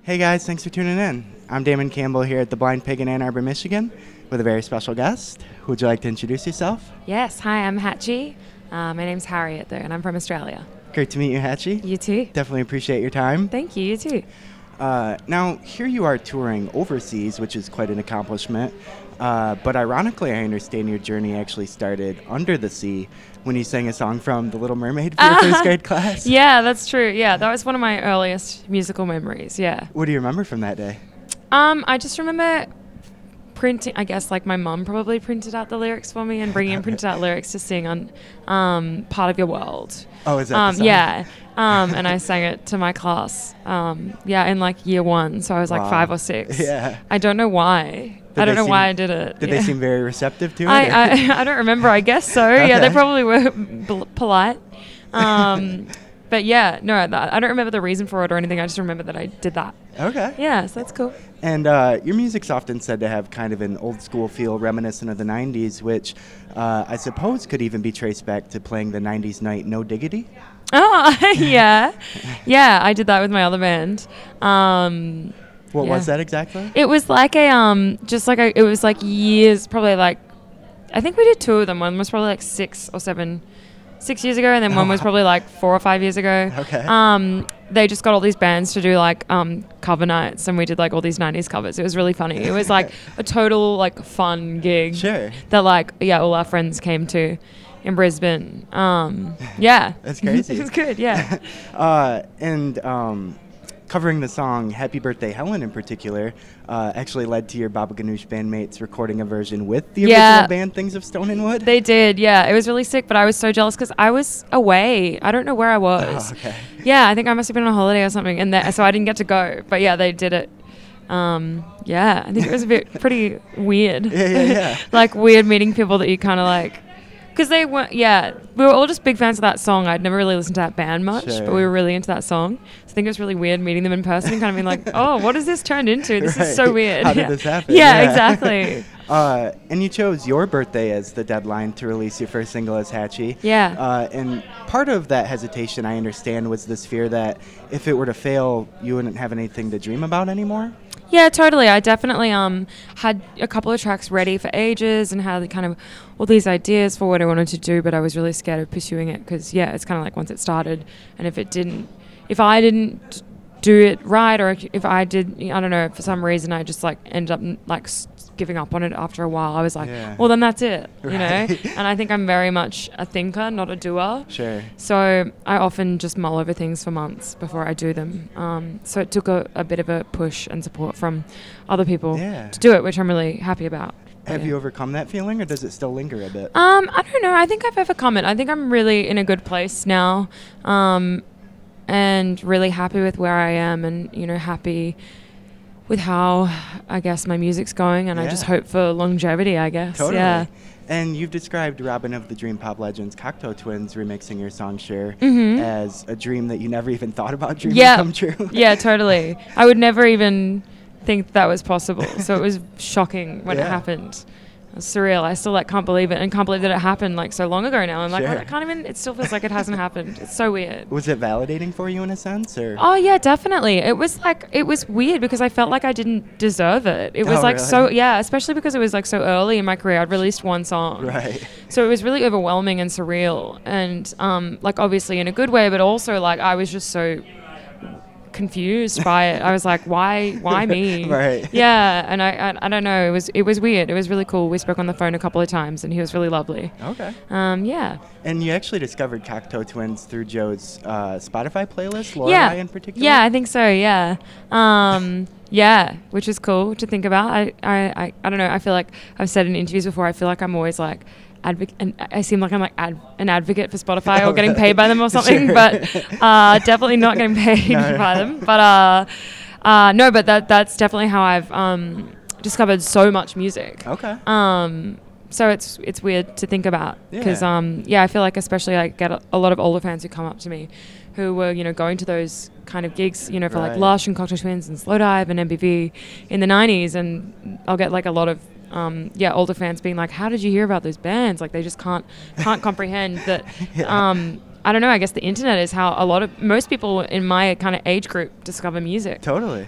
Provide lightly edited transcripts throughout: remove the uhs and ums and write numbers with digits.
Hey guys, thanks for tuning in. I'm Damon Campbell here at the Blind Pig in Ann Arbor, Michigan with a very special guest. Who would you like to introduce yourself? Yes, hi, I'm Hatchie. My name's Harriet though, and I'm from Australia. Great to meet you, Hatchie. You too. Definitely appreciate your time. Thank you, you too. Now, here you are touring overseas, which is quite an accomplishment. But ironically, I understand your journey actually started under the sea when you sang a song from The Little Mermaid for your first grade class. Yeah, that's true. Yeah, that was one of my earliest musical memories, yeah. What do you remember from that day? I just remember printing, I guess like my mum probably printed out the lyrics for me and bringing in printed out lyrics to sing on Part of Your World. Oh, is that the song? Yeah. And I sang it to my class, in like year one, so I was like 5 or 6. Yeah. I don't know why. I don't know why I did it. Did they seem very receptive to it? I don't remember. I guess so. Okay. Yeah, they probably were polite. But yeah, no, I don't remember the reason for it or anything. I just remember that I did that. Okay. Yeah, so that's cool. And your music's often said to have kind of an old school feel reminiscent of the 90s, which I suppose could even be traced back to playing the 90s night No Diggity. Oh, yeah. Yeah, I did that with my other band. What was that exactly? It was like it was like years, probably like, I think we did 2 of them. One was probably like 6 years ago, and then one was probably like 4 or 5 years ago. Okay. They just got all these bands to do like cover nights, and we did like all these 90s covers. It was really funny. It was like a total like fun gig. Sure. That like, all our friends came to in Brisbane. Yeah. That's crazy. It was good, yeah. Covering the song Happy Birthday Helen in particular actually led to your Baba Ganoush bandmates recording a version with the original band Things of Stone and Wood. They did, yeah. It was really sick, but I was so jealous because I was away. I don't know where I was. Oh, okay. Yeah, I think I must have been on a holiday or something, and so I didn't get to go. But yeah, they did it. I think it was pretty weird. Yeah. Like weird meeting people that you kind of like. Because they weren't, we were all just big fans of that song. I'd never really listened to that band much, but we were really into that song. So I think it was really weird meeting them in person and kind of being like, oh, what has this turned into? This is so weird. How did this happen? Yeah, exactly. And you chose your birthday as the deadline to release your first single as Hatchie. Yeah. And part of that hesitation, I understand, was this fear that if it were to fail, you wouldn't have anything to dream about anymore. Yeah, totally. I definitely had a couple of tracks ready for ages and had kind of all these ideas for what I wanted to do, but I was really scared of pursuing it because, it's kind of like once it started, and if I didn't do it right, or if I did, I don't know, for some reason I just like ended up like giving up on it after a while. I was like, well, then that's it, you know? And I think I'm very much a thinker, not a doer. Sure. So I often just mull over things for months before I do them. So it took a bit of a push and support from other people to do it, which I'm really happy about. Have you overcome that feeling, or does it still linger a bit? I don't know. I think I've overcome it. I think I'm really in a good place now, and really happy with where I am, and happy with how I guess my music's going, and I just hope for longevity, I guess. Totally. Yeah. And you've described Robin of the Dream Pop Legends Cocteau Twins remixing your song Sure as a dream that you never even thought about dreaming come true. Yeah, totally. I would never even think that was possible. So it was shocking when it happened. It was surreal. I still can't believe it, and can't believe that it happened so long ago now. I'm like, I can't even. It still feels like it hasn't happened. It's so weird. Was it validating for you in a sense, or? Oh yeah, definitely. It was weird because I felt like I didn't deserve it. It was really? especially because it was so early in my career. I'd released one song, right? So it was really overwhelming and surreal, and obviously in a good way, but also I was just so confused by it. I was like, why me? Right. Yeah, and I don't know, it was weird. It was really cool. We spoke on the phone a couple of times and he was really lovely. Okay. Yeah. And you actually discovered Cocteau Twins through Joe's Spotify playlist, Lorelei in particular? Yeah, I think so, yeah. Yeah, which is cool to think about. I don't know, I feel like I've said in interviews before, I feel like I'm always and I seem like I'm an advocate for Spotify or getting paid by them or something, but definitely not getting paid by them. But but that's definitely how I've discovered so much music. Okay. So it's weird to think about because I feel like especially I get a lot of older fans who come up to me who were going to those kind of gigs for like Lush and Cocteau Twins and Slow Dive and MBV in the 90s, and I'll get a lot of older fans being like, how did you hear about those bands? They just can't comprehend that I don't know, I guess the internet is how most people in my kind of age group discover music. Totally.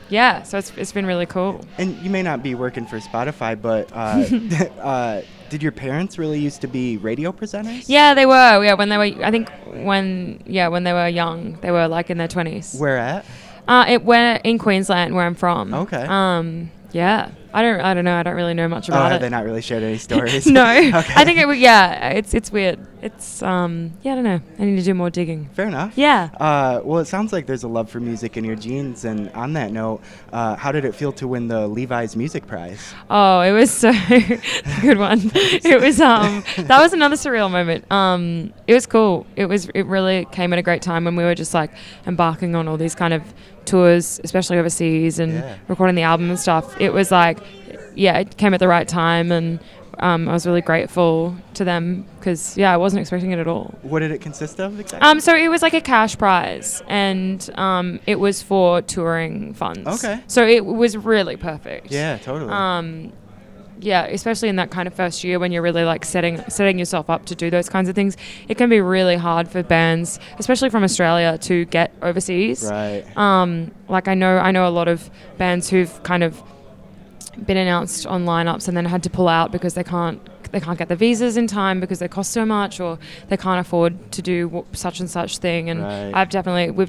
Yeah, so it's been really cool. And you may not be working for Spotify, but did your parents really used to be radio presenters? Yeah, they were. Yeah, when they were, when they were young, they were like in their 20s. Where at? We're in Queensland, where I'm from. Okay. Yeah. I don't know. I don't really know much about it. They not really shared any stories? No. Okay. I think it's weird. It's I don't know. I need to do more digging. Fair enough. Yeah. Well, it sounds like there's a love for music in your genes. And on that note, how did it feel to win the Levi's Music Prize? Oh, it was so good one. It was that was another surreal moment. It was cool. It really came at a great time when we were just like embarking on all these kind of tours, especially overseas, and recording the album and stuff. It was like, it came at the right time, and I was really grateful to them because I wasn't expecting it at all. What did it consist of exactly? So it was like a cash prize, and it was for touring funds. Okay. So it was really perfect. Yeah, totally. Especially in that kind of first year when you're really like setting yourself up to do those kinds of things. It can be really hard for bands, especially from Australia, to get overseas. Right. Like I know a lot of bands who've kind of been announced on lineups and then had to pull out because they can't get the visas in time because they cost so much, or they can't afford to do such and such thing. And we've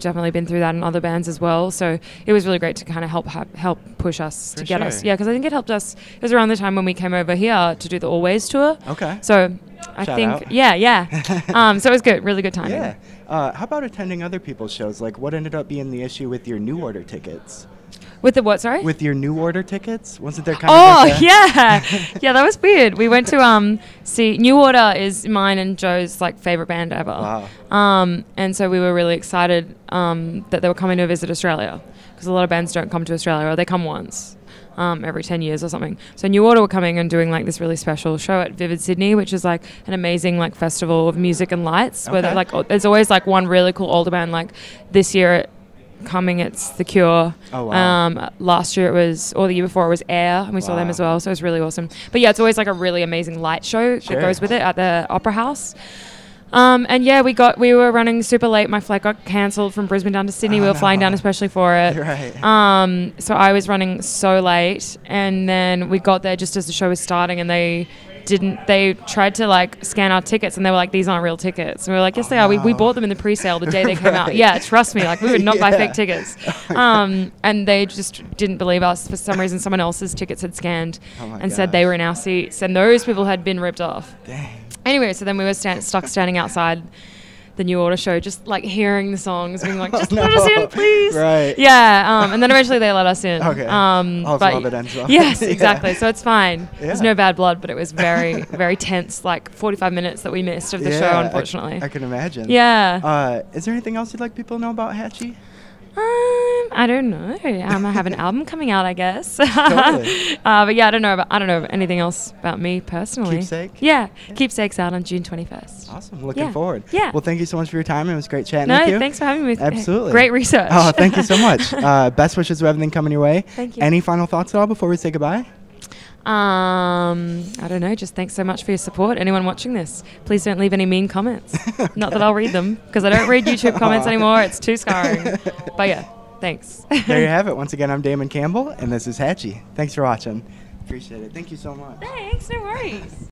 definitely been through that in other bands as well. So it was really great to kind of help push us to get us. Yeah, because I think it helped us. It was around the time when we came over here to do the Always tour. Okay. So I think so it was good, really good timing. Yeah. How about attending other people's shows? Like, what ended up being the issue with your New Order tickets? With the what, sorry? With your New Order tickets? Wasn't there kind of like yeah, that was weird. We went to see New Order is mine and Joe's like favorite band ever. Wow. And so we were really excited that they were coming to visit Australia, because a lot of bands don't come to Australia, or they come once every 10 years or something. So New Order were coming and doing like this really special show at Vivid Sydney, which is like an amazing like festival of music and lights, where they're, like there's always like one really cool older band. Like this year coming, it's The Cure. Oh, wow. Last year or the year before it was Air, and we saw them as well, so it was really awesome. But yeah, it's always like a really amazing light show that goes with it at the Opera House. And yeah, we were running super late. My flight got cancelled from Brisbane down to Sydney. We were flying down especially for it. Right. So I was running so late, and then we got there just as the show was starting, and they tried to like scan our tickets, and they were like, these aren't real tickets. And we were like, yes, they are. We bought them in the pre-sale the day they came out. Yeah, trust me, like we would not buy fake tickets. And they just didn't believe us. For some reason, someone else's tickets had scanned and said they were in our seats, and those people had been ripped off. Dang. Anyway, so then we were stuck standing outside the New Order show, just like hearing the songs, being like, just let us in, please. Right. Yeah. And then eventually they let us in. Okay. Love it ends well. Yes, exactly. So it's fine. Yeah. There's no bad blood, but it was very, very tense, like 45 minutes that we missed of the show, unfortunately. I can imagine. Yeah. Is there anything else you'd like people to know about Hatchie? I don't know. I have an album coming out, I guess. Totally. But yeah, I don't know anything else about me personally. Keepsake? Yeah. Keepsake's out on June 21st. Awesome. Looking forward. Yeah. Well, thank you so much for your time. It was great chatting with you. No, thanks for having me. Absolutely. Great research. Oh, thank you so much. Best wishes for everything coming your way. Thank you. Any final thoughts at all before we say goodbye? I don't know. Just thanks so much for your support. Anyone watching this, please don't leave any mean comments. Not that I'll read them, because I don't read YouTube comments anymore. It's too scarring. But yeah, thanks. There you have it. Once again, I'm Damon Campbell, and this is Hatchie. Thanks for watching. Appreciate it. Thank you so much. Thanks. No worries.